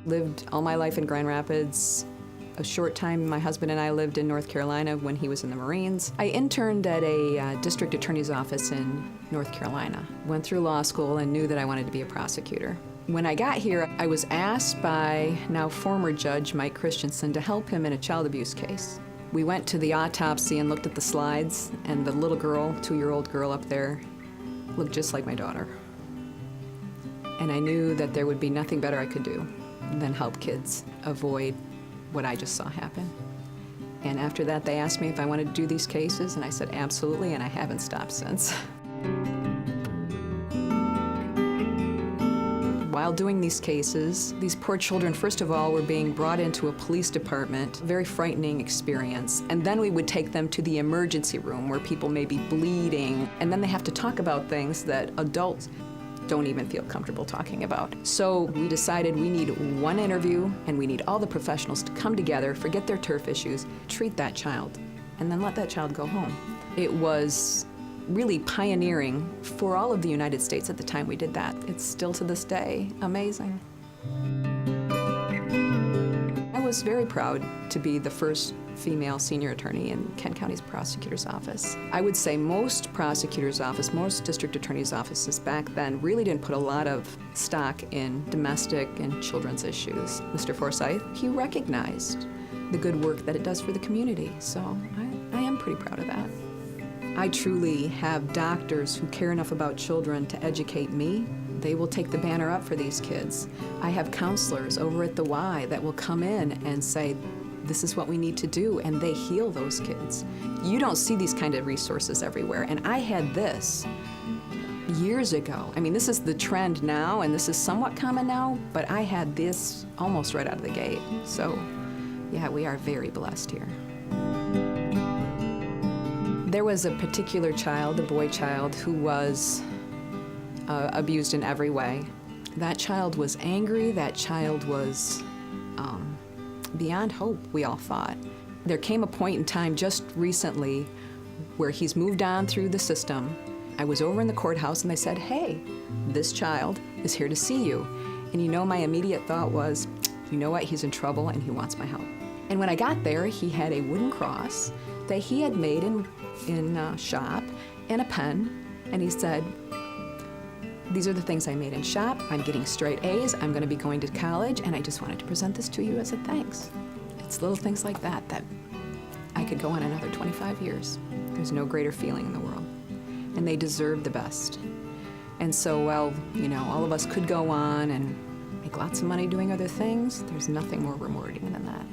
Lived all my life in Grand Rapids. A short time, my husband and I lived in North Carolina when he was in the Marines. I interned at a district attorney's office in North Carolina. Went through law school and knew that I wanted to be a prosecutor. When I got here, I was asked by now former Judge Mike Christensen to help him in a child abuse case. We went to the autopsy and looked at the slides, and the little girl, 2-year-old girl up there, looked just like my daughter. And I knew that there would be nothing better I could do than help kids avoid what I just saw happen. And after that, they asked me if I wanted to do these cases, and I said absolutely, and I haven't stopped since. While doing these cases, these poor children, first of all, were being brought into a police department, a very frightening experience. And then we would take them to the emergency room where people may be bleeding, and then they have to talk about things that adults don't even feel comfortable talking about. So we decided we need one interview, and we need all the professionals to come together, forget their turf issues, treat that child, and then let that child go home. It was really pioneering for all of the United States at the time we did that. It's still to this day amazing. I was very proud to be the first female senior attorney in Kent County's prosecutor's office. I would say most prosecutor's office, most district attorney's offices back then really didn't put a lot of stock in domestic and children's issues. Mr. Forsyth, he recognized the good work that it does for the community, so I am pretty proud of that. I truly have doctors who care enough about children to educate me. They will take the banner up for these kids. I have counselors over at the Y that will come in and say, this is what we need to do, and they heal those kids. You don't see these kind of resources everywhere, and I had this years ago. I mean, this is the trend now, and this is somewhat common now, but I had this almost right out of the gate. So, yeah, we are very blessed here. There was a particular child, a boy child, who was abused in every way. That child was angry, that child was beyond hope, we all thought. There came a point in time just recently where he's moved on through the system. I was over in the courthouse and they said, hey, this child is here to see you. And you know, my immediate thought was, you know what, he's in trouble and he wants my help. And when I got there, he had a wooden cross that he had made in shop and a pen, and he said, these are the things I made in shop. I'm getting straight A's. I'm going to be going to college, and I just wanted to present this to you as a thanks. It's little things like that that I could go on another 25 years. There's no greater feeling in the world, and they deserve the best. And so, well, you know, all of us could go on and make lots of money doing other things. There's nothing more rewarding than that.